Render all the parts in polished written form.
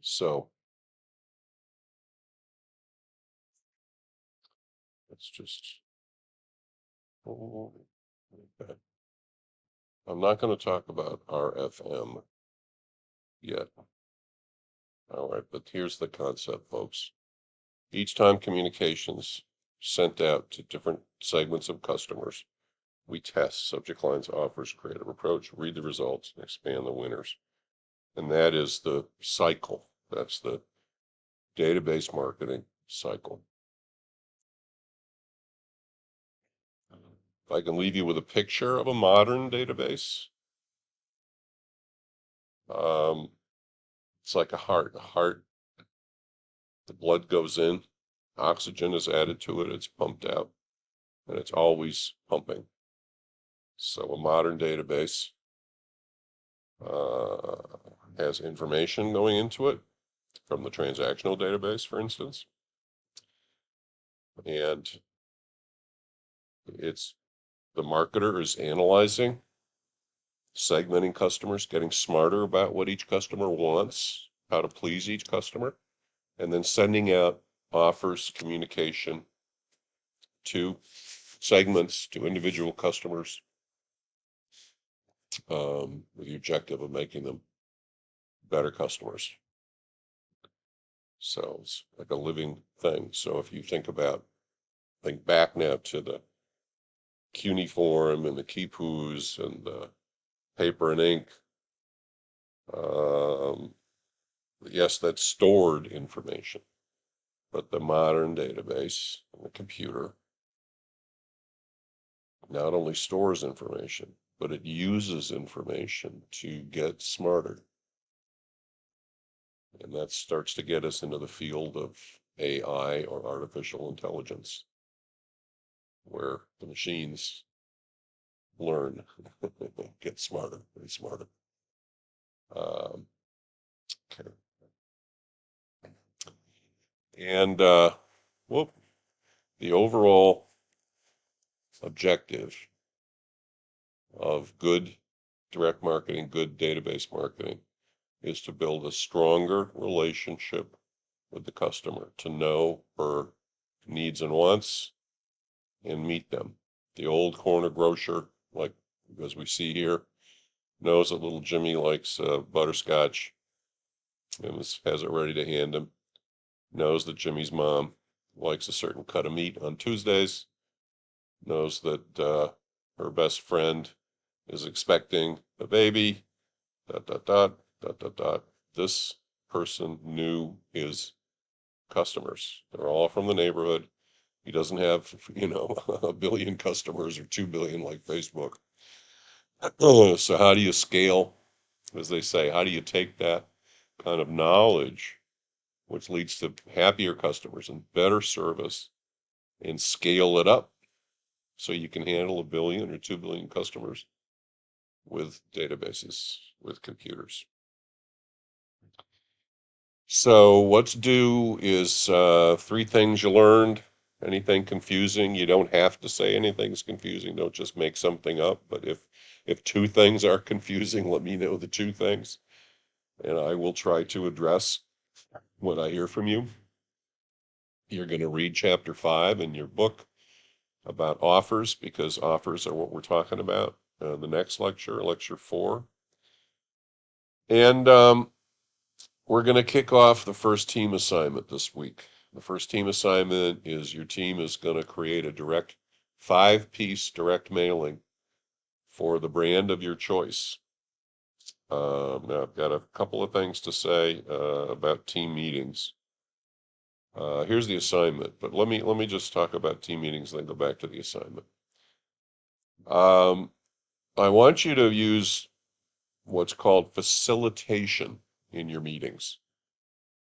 So let's just, okay. I'm not going to talk about RFM yet. All right, but here's the concept, folks. Each time communications sent out to different segments of customers, we test subject lines, offers, creative approach, read the results, and expand the winners. And that is the cycle. That's the database marketing cycle. If I can leave you with a picture of a modern database, it's like a heart. A heart, the blood goes in, oxygen is added to it, it's pumped out, and it's always pumping. So a modern database has information going into it from the transactional database, for instance, and it's the marketer is analyzing, segmenting customers, getting smarter about what each customer wants, how to please each customer, and then sending out offers, communication to segments, to individual customers, with the objective of making them better customers. So it's like a living thing. So if you think back now to the cuneiform and the quipus and the paper and ink. Yes, that's stored information, but the modern database and the computer not only stores information, but it uses information to get smarter. And that starts to get us into the field of AI, or artificial intelligence, where the machines learn, get smarter, very smarter. Okay. And the overall objective of good direct marketing, good database marketing, is to build a stronger relationship with the customer, to know her needs and wants and meet them. The old corner grocer, like as we see here, knows that little Jimmy likes butterscotch and has it ready to hand him. Knows that Jimmy's mom likes a certain cut of meat on Tuesdays. Knows that her best friend is expecting a baby. Dot dot dot dot dot dot. This person knew his customers. They're all from the neighborhood. He doesn't have, a billion customers or 2 billion like Facebook. So how do you scale, as they say, how do you take that kind of knowledge, which leads to happier customers and better service, and scale it up so you can handle 1 billion or 2 billion customers with databases, with computers? So what's due is 3 things you learned. Anything confusing, you don't have to say anything's confusing. Don't just make something up. But if 2 things are confusing, let me know the 2 things, and I will try to address what I hear from you. You're going to read chapter 5 in your book about offers, because offers are what we're talking about. The next lecture, lecture 4, and we're going to kick off the first team assignment this week. The first team assignment is your team is going to create a direct 5-piece direct mailing for the brand of your choice. Now I've got a couple of things to say about team meetings. Here's the assignment, but let me just talk about team meetings, then go back to the assignment. I want you to use what's called facilitation in your meetings.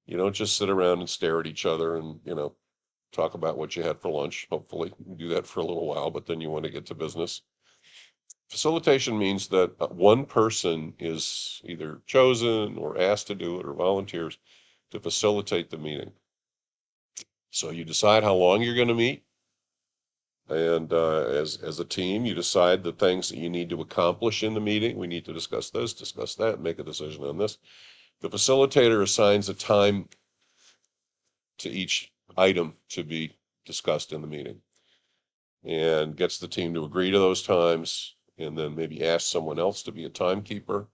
You don't just sit around and stare at each other and, talk about what you had for lunch. Hopefully, you do that for a little while, but then you want to get to business. Facilitation means that one person is either chosen or asked to do it or volunteers to facilitate the meeting. So you decide how long you're going to meet, and as a team, you decide the things that you need to accomplish in the meeting. We need to discuss this, discuss that, make a decision on this. The facilitator assigns a time to each item to be discussed in the meeting and gets the team to agree to those times, and then maybe ask someone else to be a timekeeper.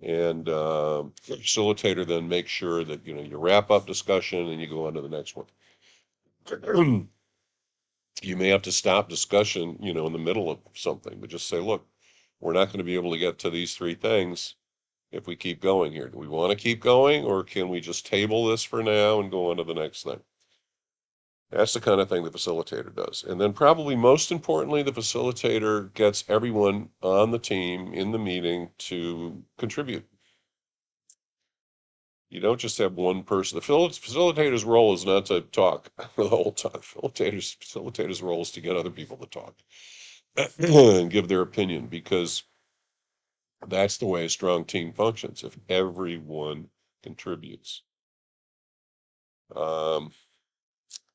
And the facilitator then makes sure that you wrap up discussion and you go on to the next one. You may have to stop discussion, in the middle of something, but just say, look, we're not going to be able to get to these three things if we keep going here. Do we want to keep going, or can we just table this for now and go on to the next thing? That's the kind of thing the facilitator does. And then probably most importantly, the facilitator gets everyone on the team in the meeting to contribute. You don't just have one person. The facilitator's role is not to talk the whole time. Facilitator's role is to get other people to talk and give their opinion, because that's the way a strong team functions, if everyone contributes.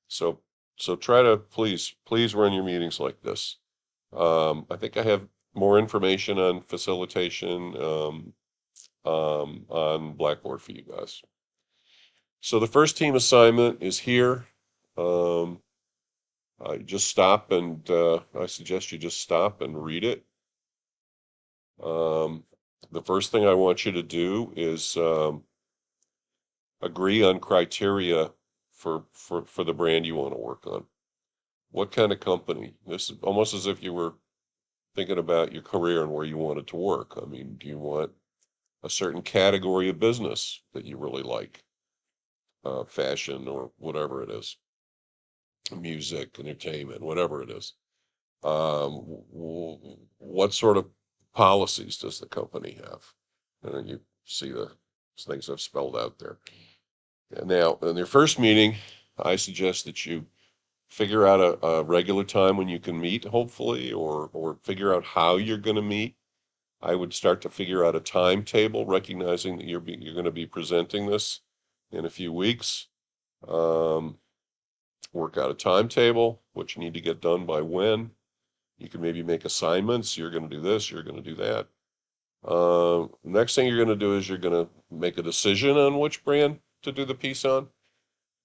So try to please run your meetings like this. I think I have more information on facilitation on Blackboard for you guys. So the first team assignment is here. I just stop and I suggest you just stop and read it. The first thing I want you to do is agree on criteria for the brand you want to work on. What kind of company? This is almost as if you were thinking about your career and where you wanted to work. I mean, do you want a certain category of business that you really like? Fashion or whatever it is, music, entertainment, whatever it is. What sort of policies does the company have? And then you see the things I've spelled out there. And now, in your first meeting, I suggest that you figure out a regular time when you can meet, hopefully, or figure out how you're going to meet. I would start to figure out a timetable, recognizing that you're going to be presenting this in a few weeks. Work out a timetable, what you need to get done by when. You can maybe make assignments. You're going to do this, you're going to do that. Next thing you're going to do is you're going to make a decision on which brand to do the piece on.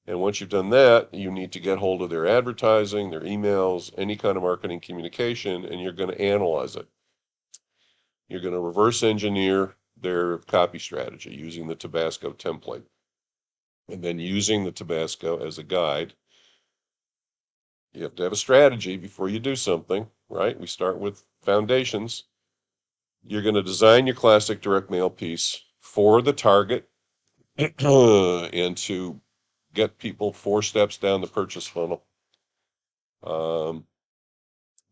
And once you've done that, you need to get hold of their advertising, their emails, any kind of marketing communication, and you're going to analyze it. You're going to reverse engineer their copy strategy using the Tabasco template. And then using the Tabasco as a guide. You have to have a strategy before you do something, right? We start with foundations. You're going to design your classic direct mail piece for the target and to get people 4 steps down the purchase funnel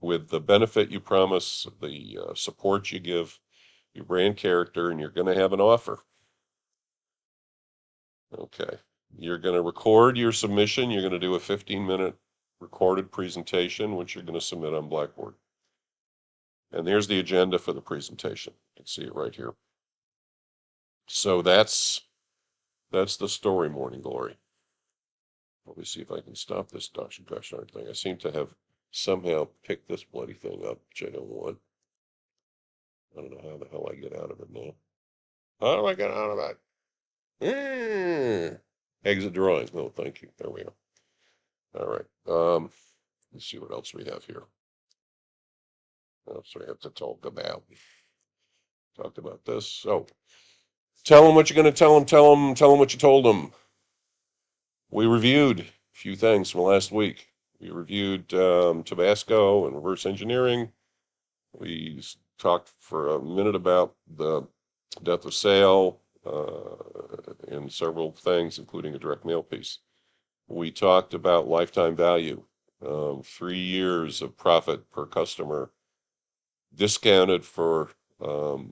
with the benefit you promise, the support you give, your brand character, and you're going to have an offer. Okay. You're going to record your submission. You're going to do a 15-minute recorded presentation, which you're going to submit on Blackboard. And there's the agenda for the presentation. You can see it right here. So that's the story, Morning Glory. Let me see if I can stop this gosh darn thing. I seem to have somehow picked this bloody thing up, which I don't want. I don't know how the hell I get out of it now. How do I get out of it? Exit drawing. Oh, thank you. There we go. All right. Let's see what else we have here. What else do we have to talk about? Talked about this. So, tell them what you're going to tell them. Tell them what you told them. We reviewed a few things from last week. We reviewed Tabasco and reverse engineering. We talked for a minute about the death of sale and several things, including a direct mail piece. We talked about lifetime value, 3 years of profit per customer, discounted for the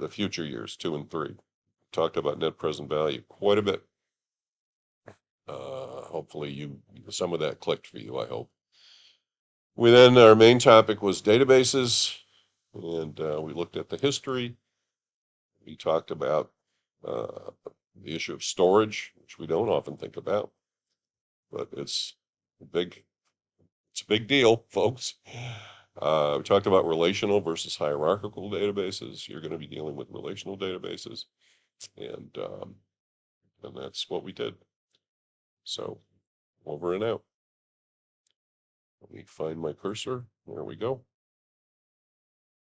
future years, 2 and 3. Talked about net present value quite a bit. Hopefully some of that clicked for you, I hope. Our main topic was databases, and we looked at the history. We talked about the issue of storage, which we don't often think about, but it's a big deal, folks. We talked about relational versus hierarchical databases. You're going to be dealing with relational databases, and that's what we did. So over and out. Let me find my cursor. There we go.